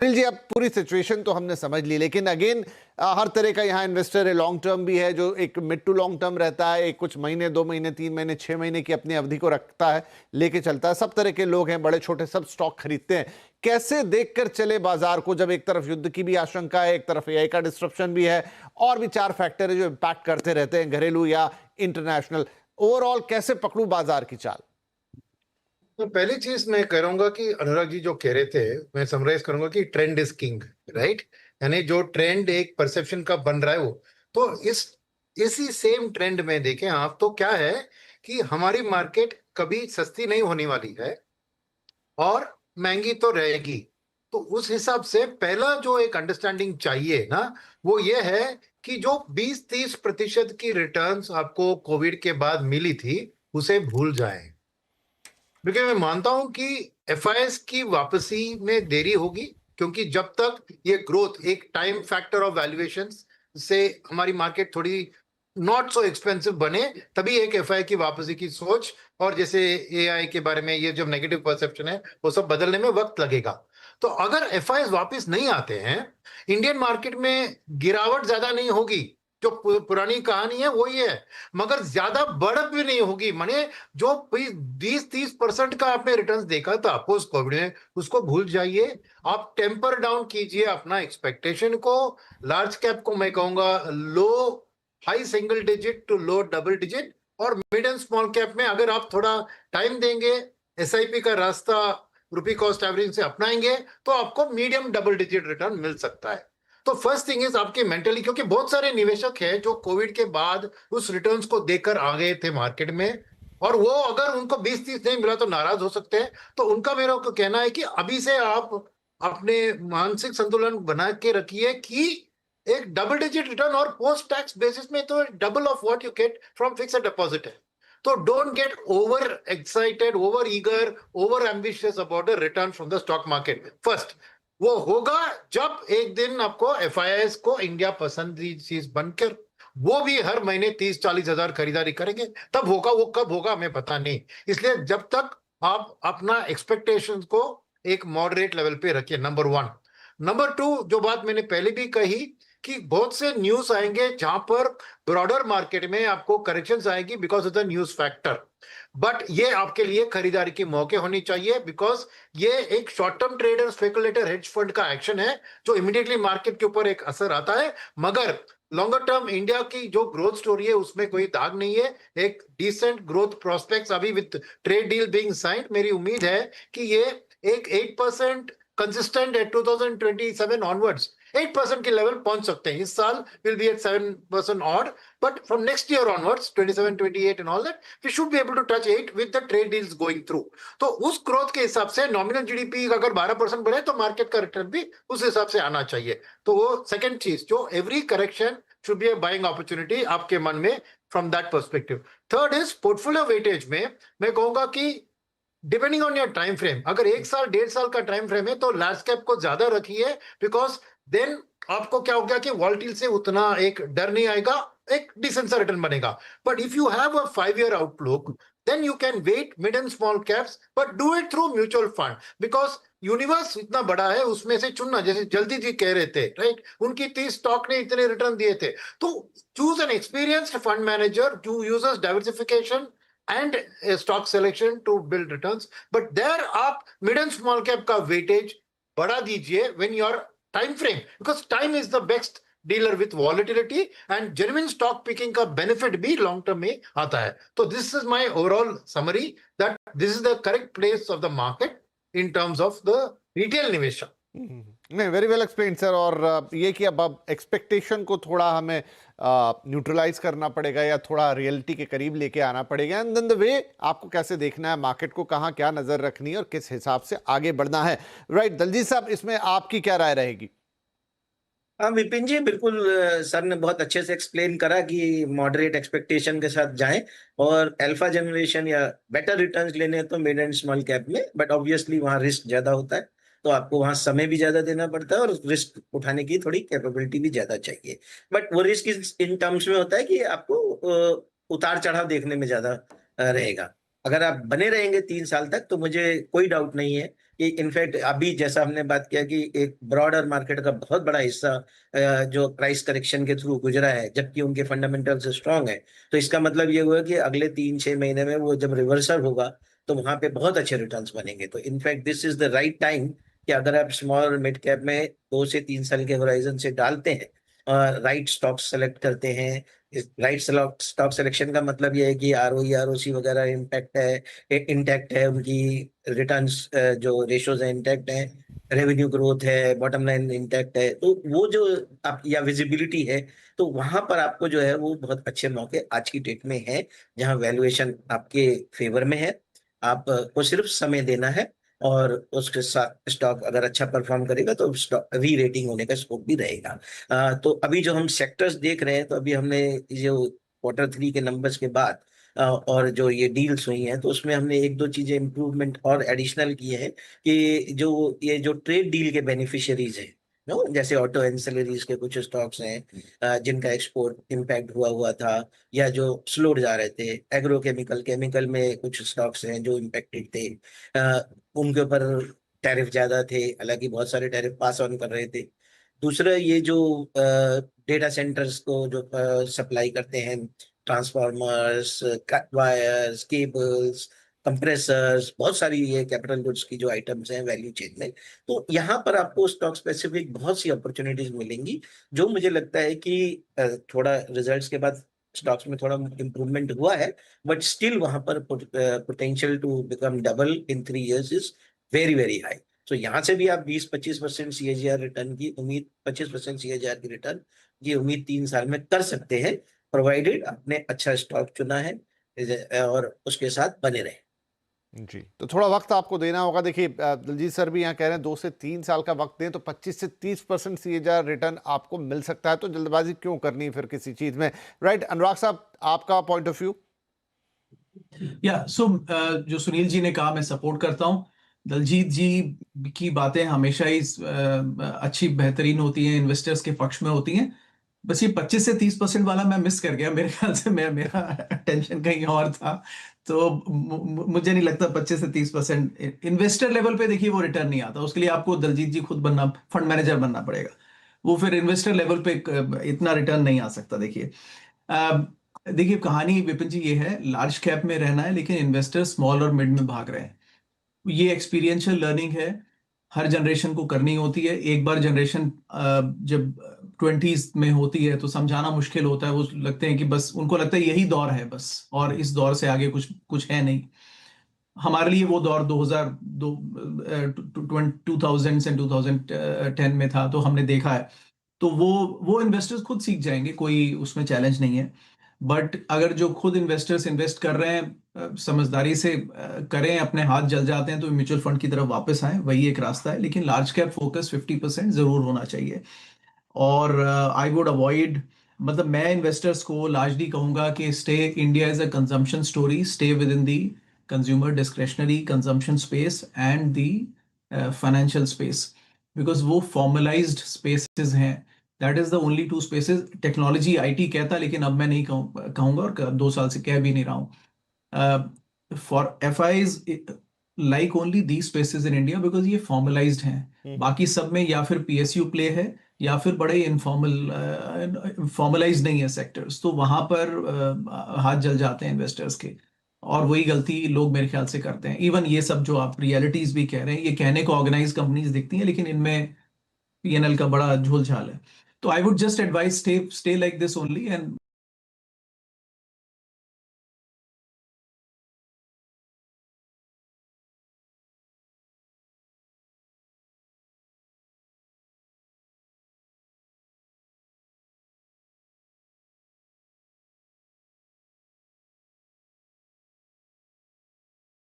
अनिल जी, अब पूरी सिचुएशन तो हमने समझ ली, लेकिन अगेन हर तरह का यहाँ इन्वेस्टर है। लॉन्ग टर्म भी है जो एक मिड टू लॉन्ग टर्म रहता है, एक कुछ महीने, 2 महीने, 3 महीने, 6 महीने की अपनी अवधि को रखता है, लेके चलता है। सब तरह के लोग हैं, बड़े छोटे, सब स्टॉक खरीदते हैं। कैसे देखकर चले बाजार को, जब एक तरफ युद्ध की भी आशंका है, एक तरफ एआई का डिस्ट्रप्शन भी है, और भी 4 फैक्टर है जो इंपैक्ट करते रहते हैं, घरेलू या इंटरनेशनल। ओवरऑल कैसे पकड़ू बाजार की चाल? तो पहली चीज मैं करूंगा कि अनुराग जी जो कह रहे थे, मैं समराइज करूंगा कि ट्रेंड इज किंग, राइट। यानी जो ट्रेंड एक परसेप्शन का बन रहा है वो, तो इसी सेम ट्रेंड में देखें आप तो क्या है कि हमारी मार्केट कभी सस्ती नहीं होने वाली है और महंगी तो रहेगी। तो उस हिसाब से पहला जो एक अंडरस्टैंडिंग चाहिए ना, वो ये है कि जो 20-30% की रिटर्न्स आपको कोविड के बाद मिली थी उसे भूल जाएं। क्योंकि मैं मानता हूं कि एफआईएस की वापसी में देरी होगी, क्योंकि जब तक ये ग्रोथ एक टाइम फैक्टर ऑफ वैल्यूएशन से हमारी मार्केट थोड़ी नॉट सो एक्सपेंसिव बने, तभी एक एफआई की वापसी की सोच और जैसे एआई के बारे में ये जो नेगेटिव परसेप्शन है वो सब बदलने में वक्त लगेगा। तो अगर एफआई वापस नहीं आते हैं, इंडियन मार्केट में गिरावट ज्यादा नहीं होगी। जो पुरानी कहानी है वही है, मगर ज्यादा बढ़त भी नहीं होगी। माने जो 20-30% का आपने रिटर्न्स देखा था पोस्ट कोविड में, उसको भूल जाइए। आप टेम्पर डाउन कीजिए अपना एक्सपेक्टेशन को। लार्ज कैप को मैं कहूंगा low high single digit to low double digit, और मिड एंड स्मॉल कैप में अगर आप थोड़ा टाइम देंगे, एसआईपी का रास्ता रुपी कॉस्ट एवरेज से अपनाएंगे, तो आपको मीडियम डबल डिजिट रिटर्न मिल सकता है। तो फर्स्ट थिंग इज आपके मेंटली, क्योंकि बहुत सारे निवेशक हैं जो कोविड के बाद उस रिटर्न्स को देखकर आ गए थे मार्केट में, और वो अगर उनको 20-30 नहीं मिला तो नाराज हो सकते हैं। तो उनका मेरा को कहना है कि अभी से आप अपने मानसिक संतुलन बना के रखिए कि एक डबल डिजिट रिटर्न और पोस्ट टैक्स बेसिस में तो double of what you get from fixed deposit है। तो don't get over excited, over eager, over ambitious about the return from the stock market. First वो होगा जब एक दिन आपको एफआईआईएस को इंडिया पसंदीदा चीज बनकर, वो भी हर महीने 30-40 हजार खरीदारी करेंगे, तब होगा। वो कब होगा हमें पता नहीं। इसलिए जब तक आप अपना एक्सपेक्टेशंस को एक मॉडरेट लेवल पे रखिए, नंबर 1। नंबर 2, जो बात मैंने पहले भी कही कि बहुत से न्यूज आएंगे जहां पर ब्रॉडर मार्केट में आपको करेक्शंस आएगी because of the news factor, but ये आपके लिए खरीदारी के मौके होनी चाहिए, बिकॉज ये एक short term trader, speculator, hedge fund का एक्शन है जो इमीडिएटली मार्केट के ऊपर एक असर आता है। मगर लॉन्गर टर्म इंडिया की जो ग्रोथ स्टोरी है उसमें कोई दाग नहीं है। एक डिसेंट ग्रोथ प्रोस्पेक्ट्स अभी with trade deal being signed, मेरी उम्मीद है कि ये एक 8% कंसिस्टेंट है 2027 ऑनवर्ड्स, 8% के लेवल पहुंच सकते हैं। इस साल will be at 7% odd, but from next year onwards 27, 28 and all that, we should be able to touch 8 with the trade deals going through. तो उस ग्रोथ के हिसाब से नॉमिनल जीडीपी अगर 12% बढ़े तो मार्केट का रिटर्न भी उस हिसाब से आना चाहिए। तो वो सेकंड चीज, जो every correction should be a buying opportunity आपके मन में from that perspective. Third is portfolio weightage में मैं कहूंगा कि depending on your time frame, अगर 1 साल 1.5 साल का टाइम फ्रेम है तो लार्ज कैप को ज्यादा रखिए, बिकॉज देन आपको क्या हो गया कि वॉल्टिल से उतना एक डर नहीं आएगा, एक डिसेंट सा रिटर्न बनेगा। But if you have a 5 year outlook, then you can weight mid and small caps, but do it through mutual fund, because universe इतना बड़ा है, उसमें से चुनना, जैसे जल्दी जी कह रहे थे, राइट, उनकी 30 स्टॉक ने इतने रिटर्न दिए थे। तो choose an experienced fund manager who uses diversification and a stock selection to build returns, but there आप mid and small cap का weightage बढ़ा दीजिए when your time frame, because time is the best dealer with volatility, and genuine stock picking का benefit भी long term में आता है। तो this is my overall summary that this is the correct place of the market in terms of the retail निवेशक। नहीं, very well explain sir. और ये कि अब एक्सपेक्टेशन को थोड़ा हमें न्यूट्रलाइज करना पड़ेगा या थोड़ा रियलिटी के करीब लेके आना पड़ेगा, एंड देन द वे आपको कैसे देखना है मार्केट को, कहाँ क्या नजर रखनी है और किस हिसाब से आगे बढ़ना है। राइट दलजीत साहब, इसमें आपकी क्या राय रहेगी? हाँ विपिन जी, बिल्कुल सर ने बहुत अच्छे से एक्सप्लेन करा कि मॉडरेट एक्सपेक्टेशन के साथ जाएं, और अल्फा जनरेशन या बेटर रिटर्न्स लेने हैं तो मिड एंड स्मॉल कैप में, बट ऑब्वियसली वहाँ रिस्क ज्यादा होता है, तो आपको वहाँ समय भी ज्यादा देना पड़ता है और रिस्क उठाने की थोड़ी कैपेबिलिटी भी ज्यादा चाहिए। बट वो रिस्क इन टर्म्स में होता है कि आपको उतार चढ़ाव देखने में ज्यादा रहेगा। अगर आप बने रहेंगे 3 साल तक तो मुझे कोई डाउट नहीं है कि इनफैक्ट अभी जैसा हमने बात किया कि एक ब्रॉडर मार्केट का बहुत बड़ा हिस्सा जो प्राइस करेक्शन के थ्रू गुजरा है, जबकि उनके फंडामेंटल्स स्ट्रांग है, तो इसका मतलब ये हुआ कि अगले 3-6 महीने में वो जब रिवर्सल होगा तो वहां पे बहुत अच्छे रिटर्न्स बनेंगे। तो in fact this is the right time कि अगर आप स्मॉल और मिड कैप में 2 से 3 साल के होराइजन से डालते हैं और राइट स्टॉक सेलेक्ट करते हैं। राइट स्टॉक सिलेक्शन का मतलब ये है कि आरओई आरओसी वगैरह इंटैक्ट है, उनकी रिटर्न्स जो रेशोज है इंटैक्ट है, रेवेन्यू ग्रोथ है, बॉटम लाइन इंटैक्ट है, तो वो जो आप या विजिबिलिटी है, तो वहां पर आपको जो है वो बहुत अच्छे मौके आज की डेट में है, जहां वैल्यूएशन आपके फेवर में है। आप को सिर्फ समय देना है और उसके साथ स्टॉक अगर अच्छा परफॉर्म करेगा तो स्टॉक री रेटिंग होने का स्कोप भी रहेगा। तो अभी जो हम सेक्टर्स देख रहे हैं, तो अभी हमने जो Q3 के नंबर्स के बाद और जो ये डील्स हुई हैं, तो उसमें हमने एक दो चीजें इंप्रूवमेंट और एडिशनल की है कि जो ट्रेड डील के बेनिफिशियरीज हैं, नो, जैसे ऑटो एंसिलरीज के कुछ स्टॉक्स हैं जिनका एक्सपोर्ट इम्पैक्ट हुआ था या जो स्लोड जा रहे थे, केमिकल में कुछ स्टॉक्स हैं जो इम्पैक्टेड थे, उनके ऊपर टैरिफ ज्यादा थे, हालांकि बहुत सारे टैरिफ पास ऑन कर रहे थे। दूसरा ये जो डेटा सेंटर्स को जो सप्लाई करते हैं, ट्रांसफार्मर्स, वायर्स, केबल्स, कंप्रेसर्स, बहुत सारी ये कैपिटल गुड्स की जो आइटम्स हैं वैल्यू चेन में, तो यहाँ पर आपको स्टॉक स्पेसिफिक बहुत सी अपॉर्चुनिटीज मिलेंगी, जो मुझे लगता है कि थोड़ा रिजल्ट्स के बाद स्टॉक्स में थोड़ा इम्प्रूवमेंट हुआ है, बट स्टिल वहां पर potential to become double in 3 years is very very high. तो यहाँ से भी आप 20-25% CAGR रिटर्न की उम्मीद, 25% CAGR की रिटर्न की उम्मीद 3 साल में कर सकते हैं, प्रोवाइडेड आपने अच्छा स्टॉक चुना है और उसके साथ बने रहे। जी, तो थोड़ा वक्त आपको देना होगा। देखिए दिलजीत सर भी यहाँ कह रहे हैं 2 से 3 साल का वक्त दें तो 25 से 30% CAGR रिटर्न आपको मिल सकता है, तो जल्दबाजी क्यों करनी फिर किसी चीज में, राइट? अनुराग साहब, आपका पॉइंट ऑफ व्यू? जो सुनील जी ने कहा मैं सपोर्ट करता हूँ। दलजीत जी की बातें हमेशा ही अच्छी बेहतरीन होती हैं, इन्वेस्टर्स के पक्ष में होती हैं। बस ये 25 से 30% वाला मैं मिस कर गया, मेरे ख्याल से मेरा टेंशन कहीं और था। तो मुझे नहीं लगता 25 से 30% इन्वेस्टर लेवल पे देखिए वो रिटर्न नहीं आता। उसके लिए आपको दलजीत जी खुद बनना, फंड मैनेजर बनना पड़ेगा। वो फिर इन्वेस्टर लेवल पे इतना रिटर्न नहीं आ सकता। देखिए कहानी विपिन जी ये है, लार्ज कैप में रहना है लेकिन इन्वेस्टर स्मॉल और मिड में भाग रहे हैं। ये एक्सपीरियंशियल लर्निंग है, हर जनरेशन को करनी होती है। एक बार जनरेशन जब 20s में होती है तो समझाना मुश्किल होता है। वो लगते हैं कि बस, उनको लगता है यही दौर है बस, और इस दौर से आगे कुछ है नहीं। हमारे लिए वो दौर 2000 से 2010 में था, तो हमने देखा है। तो वो इन्वेस्टर्स खुद सीख जाएंगे, कोई उसमें चैलेंज नहीं है। बट अगर जो खुद इन्वेस्टर्स इन्वेस्ट कर रहे हैं समझदारी से करें, अपने हाथ जल जाते हैं तो म्यूचुअल फंड की तरफ वापस आए, वही एक रास्ता है। लेकिन लार्ज कैप फोकस 50% जरूर होना चाहिए। और आई वुड अवॉइड, मतलब मैं इन्वेस्टर्स को लार्जली कहूंगा कि stay India is a consumption story, stay within the consumer discretionary consumption space and the financial space, because वो फॉर्मलाइज्ड स्पेसेस हैं। That is the only two spaces. Technology IT कहता, लेकिन अब मैं नहीं कहूंगा और 2 साल से कह भी नहीं रहा हूँ। For FIs like only the spaces in India, because ये फॉर्मलाइज्ड हैं। बाकी सब में या फिर PSU प्ले है या फिर बड़े इनफॉर्मल, फॉर्मलाइज नहीं है सेक्टर्स, तो वहां पर हाथ जल जाते हैं इन्वेस्टर्स के। और वही गलती लोग मेरे ख्याल से करते हैं। इवन ये सब जो आप रियलिटीज भी कह रहे हैं, ये कहने को ऑर्गेनाइज कंपनीज दिखती हैं, लेकिन इनमें PNL का बड़ा झोल झाल है। तो I would just advise stay like this only, and